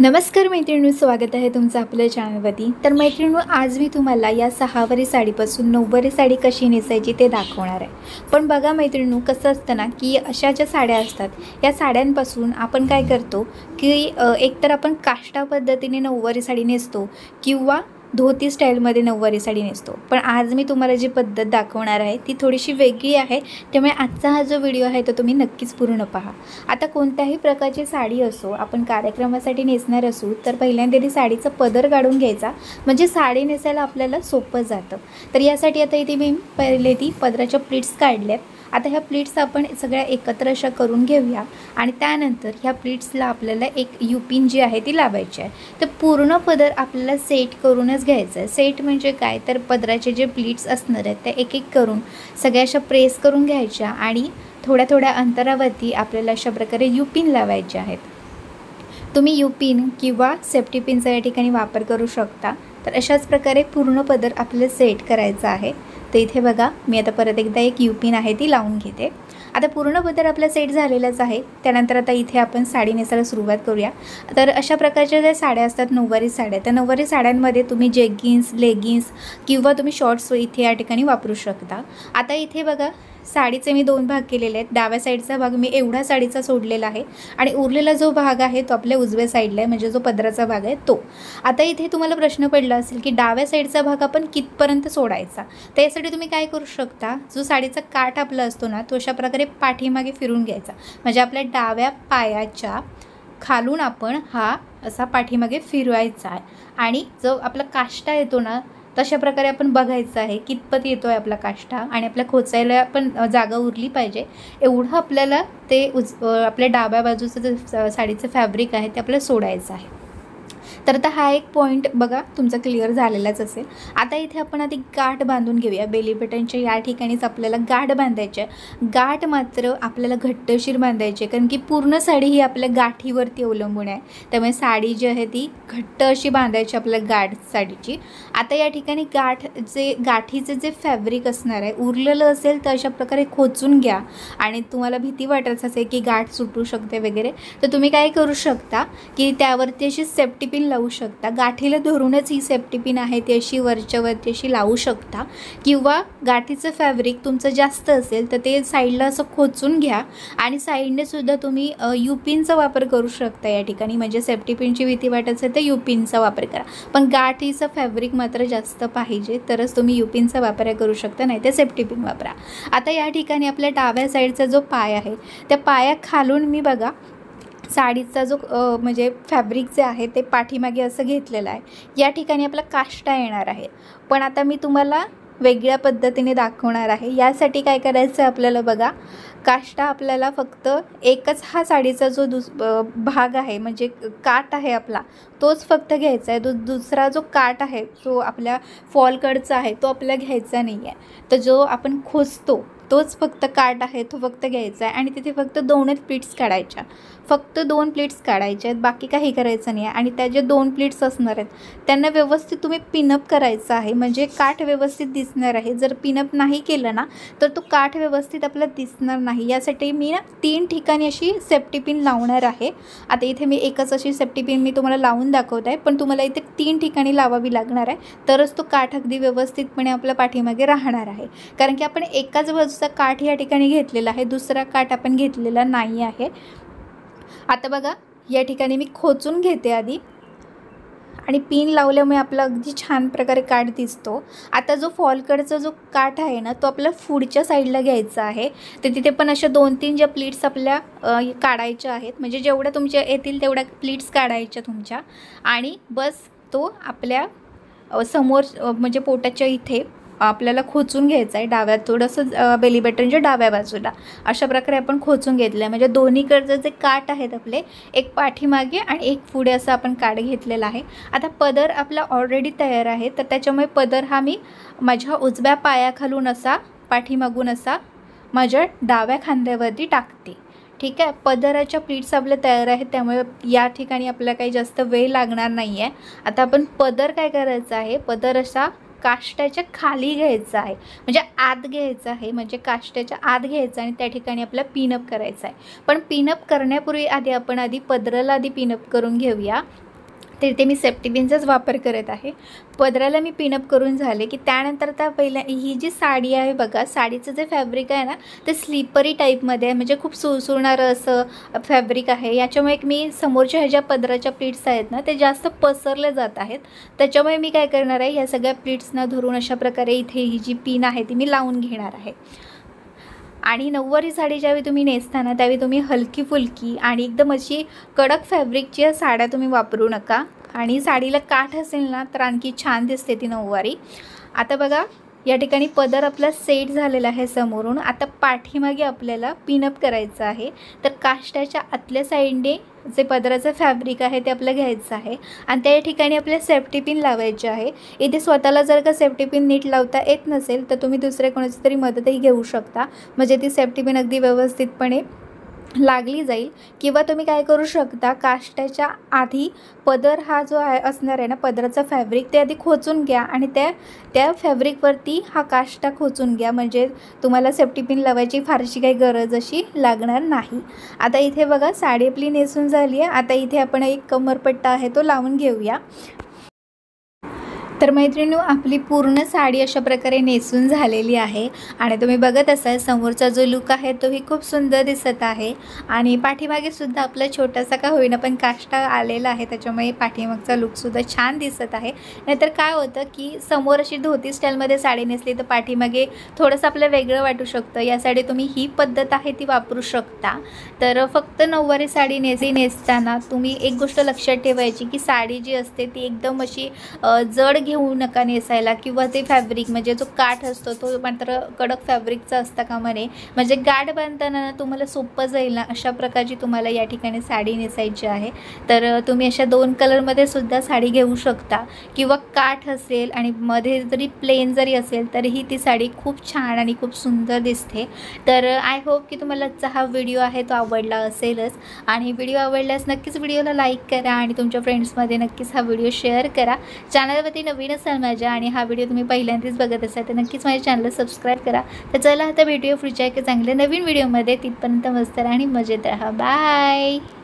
नमस्कार मैत्रिणींनो, स्वागत आहे तुमचं आपल्या चॅनलवरती। तर मैत्रिणींनो, आज मी तुम्हाला या सहावारी साडीपासून नऊवारी साडी कशी नेसायची ते दाखवणार आहे। पण बघा मैत्रिणींनो, कसं असतं ना की अशा ज्या साड्या असतात या साड्यांपासून आपण काय करतो की एकतर आपण काष्टा पद्धतीने नऊवारी साडी नेसतो किंवा धोती स्टाईलमध्ये नऊवारी साडी नेसतो। पण आज मी तुम्हाला जी पद्धत दाखवणार आहे ती थोडीशी वेगळी आहे, त्यामुळे आजचा हा जो व्हिडिओ आहे तो तुम्ही नक्कीच पूर्ण पहा। आता कोणत्याही प्रकारची साडी असो, आपण कार्यक्रमासाठी नेसणार असू तर पहिल्यांदा ती साडीचा पदर काढून घ्यायचा, म्हणजे साडी नेसायला आपल्याला सोपं जातं। तर यासाठी आता इथे मी पहिले ती पदराच्या प्लीट्स काढल्यात। आता ह्या प्लीट्स आपण सगळ्या एकत्र अशा करून घेऊया आणि त्यानंतर ह्या प्लीट्सला आपल्याला एक युपिन जी आहे ती लावायची आहे। तर पूर्ण पदर आपल्याला सेट करूनच घ्यायचं आहे। सेट म्हणजे काय, तर पदराचे जे प्लीट्स असणार आहेत त्या एक एक करून सगळ्या अशा प्रेस करून घ्यायच्या आणि थोड्या थोड्या अंतरावरती आपल्याला अशा प्रकारे युपिन लावायचे आहेत। तुम्ही युपिन किंवा सेफ्टी पिनचा या ठिकाणी वापर करू शकता। तर अशाच प्रकारे पूर्ण पदर आपल्याला सेट करायचा आहे। तर इथे बघा, मी आता परत एकदा एक युपिन आहे ती लावून घेते। आता पूर्ण पदर आपला सेट झालेलाच आहे। त्यानंतर आता इथे आपण साडी नेसायला सुरुवात करूया। तर अशा प्रकारच्या ज्या साड्या असतात नऊवारी साड्या, त्या नऊवारी साड्यांमध्ये तुम्ही जेगिन्स, लेगिन्स किंवा तुम्ही शॉर्ट्स इथे या ठिकाणी वापरू शकता। आता इथे बघा, साडीचे मी दोन भाग केलेले आहेत। डाव्या साईडचा भाग मी एवढा साडीचा सोडलेला आहे आणि उरलेला जो भाग आहे तो आपल्या उजव्या साईडला आहे, म्हणजे जो पदराचा भाग आहे तो। आता इथे तुम्हाला प्रश्न पडला असेल की डाव्या साईडचा भाग आपण कितपर्यंत सोडायचा। तर यासाठी तुम्ही काय करू शकता, जो साडीचा काठ आपला असतो ना तो अशा प्रकारे पाठीमागे फिरून घ्यायचा, म्हणजे आपल्या डाव्या पायाच्या खालून आपण हा असा पाठीमागे फिरवायचा आहे आणि जो आपला काष्टा येतो ना तशा प्रकारे आपण बघायचं आहे कितपत येतो आहे आपला काष्टा, आणि आपल्या खोचायला पण जागा उरली पाहिजे एवढं आपल्याला ते आपल्या डाव्या बाजूचं जे साडीचं फॅब्रिक आहे ते आपल्याला सोडायचं आहे। तर आता हा एक पॉईंट बघा तुमचा क्लिअर झालेलाच असेल। आता इथे आपण आधी गाठ बांधून घेऊया। बेली बटनच्या या ठिकाणीच आपल्याला गाठ बांधायची आहे। गाठ मात्र आपल्याला घट्टशीर बांधायची आहे, कारण की पूर्ण साडी ही आपल्या गाठीवरती अवलंबून आहे, त्यामुळे साडी जी आहे ती घट्ट अशी बांधायची आपल्या गाठ साडीची। आता या ठिकाणी गाठीचे जे फॅब्रिक असणार आहे उरलेलं असेल तर अशा प्रकारे खोचून घ्या, आणि तुम्हाला भीती वाटत असेल की गाठ सुटू शकते वगैरे, तर तुम्ही काय करू शकता की त्यावरती अशी सेफ्टी पिन लावू शकता। गाठीला धरूनच ही सेफ्टी पिन आहे ती अशी वरच्या वरती अशी लावू शकता, किंवा गाठीचं फॅब्रिक तुमचं जास्त असेल तर ते साईडला असं खोचून घ्या आणि साईडने सुद्धा तुम्ही युपिनचा वापर करू शकता या ठिकाणी, म्हणजे सेफ्टी पिनची भीती वाटत असेल तर युपिनचा वापर करा, पण गाठीचं फॅब्रिक मात्र जास्त पाहिजे तरच तुम्ही युपिनचा वापर करू शकता, नाही तर सेफ्टी पिन वापरा। आता या ठिकाणी आपल्या डाव्या साईडचा जो पाय आहे त्या पायाखालून मी बघा साडीचा जो म्हणजे फॅब्रिक जे आहे ते पाठीमागे असं घेतलेलं आहे। या ठिकाणी आपला काष्टा येणार आहे, पण आता मी तुम्हाला वेगळ्या पद्धतीने दाखवणार आहे। यासाठी काय करायचं आहे आपल्याला बघा, काष्टा आपल्याला फक्त एकच हा साडीचा जो भाग आहे म्हणजे काठ आहे आपला तोच फक्त घ्यायचा आहे। दुसरा जो काठ आहे जो आपल्या फॉलकडचा आहे तो आपल्याला घ्यायचा नाही आहे। तर जो आपण खोचतो तोच फक्त काठ आहे तो फक्त घ्यायचा आहे आणि तिथे फक्त दोनच प्लीट्स काढायच्या, फक्त दोन प्लीट्स काढायच्या आहेत, बाकी काही करायचं नाही आहे। आणि त्या जे दोन प्लीट्स असणार आहेत त्यांना व्यवस्थित तुम्ही पिनअप करायचं आहे, म्हणजे काठ व्यवस्थित दिसणार आहे। जर पिनअप नाही केलं ना तर तो काठ व्यवस्थित आपल्याला दिसणार नाही। यासाठी मी ना 3 ठिकाणी अशी सेफ्टी पिन लावणार आहे। आता इथे मी एकच अशी सेफ्टी पिन मी तुम्हाला लावून दाखवत आहे, पण तुम्हाला इथे 3 ठिकाणी लावावी लागणार आहे, तरच तो काठ अगदी व्यवस्थितपणे आपल्या पाठीमागे राहणार आहे। कारण की आपण एकाच बाजूचा काठ या ठिकाणी घेतलेला आहे, दुसरा काठ आपण घेतलेला नाही आहे। आता बघा, या ठिकाणी मी खोचून घेते आधी, आणि पिन लावल्यामुळे आपला अगदी छान प्रकारे काठ दिसतो। आता जो फॉलकडचा जो काठ आहे ना तो आपल्याला पुढच्या साईडला घ्यायचा आहे। तर तिथे पण अशा 2-3 ज्या प्लीट्स आपल्या काढायच्या आहेत, म्हणजे जेवढ्या तुमच्या येतील तेवढ्या प्लीट्स काढायच्या तुमच्या, आणि बस तो आपल्या समोर म्हणजे पोटाच्या इथे आपल्याला खोचून घ्यायचं आहे। डाव्या थोडंसं बेली बटनच्या डाव्या बाजूला अशा प्रकारे आपण खोचून घेतलं आहे, म्हणजे दोन्हीकडचे जे काठ आहेत आपले एक पाठीमागे आणि एक पुढे असं आपण काठ घेतलेला आहे। आता पदर आपला ऑलरेडी तयार आहे, तर त्याच्यामुळे पदर हा मी माझ्या उजव्या पायाखालून असा पाठीमागून असा माझ्या डाव्या खांद्यावरती टाकते। ठीक आहे, पदराच्या प्लीट्स आपल्या तयार आहेत, त्यामुळे या ठिकाणी आपल्याला काही जास्त वेळ लागणार नाही आहे। आता आपण पदर काय करायचं आहे, पदर असा काष्टाच्या खाली घ्यायचा आहे, म्हणजे आत घ्यायचा आहे, म्हणजे काष्टाच्या आत घ्यायचा आणि त्या ठिकाणी आपला पिनअप करायचा आहे। पण पिनअप करण्यापूर्वी आपण आधी पदराला पिनअप करून घेऊया। तर इथे मी सेफ्टी पिनचाच वापर करत आहे। पदराला मी पिनअप करून झाले की त्यानंतर आता पहिला ही जी साडी आहे बघा, साडीचं जे फॅब्रिक आहे ना ते स्लिपरी टाईपमध्ये आहे, म्हणजे खूप सुळसुळणारं असं फॅब्रिक आहे। याच्यामुळे मी समोरच्या ह्या ज्या पदराच्या प्लीट्स आहेत ना ते जास्त पसरले जात आहेत, त्याच्यामुळे मी काय करणार आहे, या सगळ्या प्लीट्सना धरून अशा प्रकारे इथे ही जी पिन आहे ती मी लावून घेणार आहे। आणि नऊवारी साडी ज्यावेळी तुम्ही नेसताना त्यावेळी तुम्ही हलकी फुलकी आणि एकदम अशी कडक फॅब्रिकची साड्या तुम्ही वापरू नका, आणि साडीला काठ असेल ना तर आणखी छान दिसते ती नऊवारी। आता बघा या ठिकाणी पदर आपला सेट झालेला आहे समोरून। आता पाठीमागे आपल्याला पिनअप करायचं आहे, तर काष्टाच्या आतल्या साईडने जे पदराचं फॅब्रिक आहे ते आपलं घ्यायचं आहे आणि त्या ठिकाणी आपल्याला सेफ्टी पिन लावायची आहे। इथे स्वतःला जर का सेफ्टी पिन नीट लावता येत नसेल तर तुम्ही दुसऱ्या कोणाची तरी मदतही घेऊ शकता, म्हणजे ती सेफ्टी पिन अगदी व्यवस्थितपणे लागली जाईल। किंवा तुम्ही काय करू शकता, काष्टाच्या आधी पदर हा जो आहे असणार आहे ना पदराचा फॅब्रिक ते आधी खोचून घ्या आणि त्या फॅब्रिकवरती हा काष्टा खोचून घ्या, म्हणजे तुम्हाला सेफ्टी पिन लावायची फारशी काही गरज अशी लागणार नाही। आता इथे बघा साडी आपली नेसून झाली आहे। आता इथे आपण एक कमरपट्टा आहे तो लावून घेऊया। तर मैत्रिणींनो आपली पूर्ण साडी अशा प्रकारे नेसून झालेली आहे आणि तुम्ही बघत असाल समोरचा जो लुक आहे तोही खूप सुंदर दिसत आहे आणि पाठीमागे सुद्धा आपला छोटासा का होईना पण काष्टा आलेला आहे, त्याच्यामुळे पाठीमागचा लुकसुद्धा छान दिसत आहे। नाहीतर काय होतं की समोर अशी धोती स्टाईलमध्ये साडी नेसली तर पाठीमागे थोडंसं आपलं वेगळं वाटू शकतं। यासाठी तुम्ही ही पद्धत आहे ती वापरू शकता। तर फक्त नऊवारी साडी नेसताना तुम्ही एक गोष्ट लक्षात ठेवायची की साडी जी असते ती एकदम अशी जड घेऊ नका नेसायला, किंवा ते फॅब्रिक म्हणजे जो काठ असतो तो मात्र कडक फॅब्रिकचा असता कामा नये, म्हणजे गाठ बांधताना तुम्हाला सोपं जाईल ना अशा प्रकारची तुम्हाला या ठिकाणी साडी नेसायची आहे। तर तुम्ही अशा 2 कलरमध्ये सुद्धा साडी घेऊ शकता, किंवा काठ असेल आणि मध्ये जरी प्लेन जरी असेल तरीही ती साडी खूप छान आणि खूप सुंदर दिसते। तर आय होप की तुम्हाला आजचा हा व्हिडिओ आहे तो आवडला असेलच, आणि व्हिडिओ आवडल्यास नक्कीच व्हिडिओला लाईक करा आणि तुमच्या फ्रेंड्समध्ये नक्कीच हा व्हिडिओ शेअर करा। चॅनलवरती नवीन असाल माझ्या आणि हा व्हिडिओ तुम्ही पहिल्यांदाच बघत असाल तर नक्कीच माझ्या चॅनलला सबस्क्राईब करा। तर चला आता भेटूया पुढच्या एका चांगल्या नवीन व्हिडिओमध्ये, तिथपर्यंत मस्त राहा आणि मजेत राहा। बाय।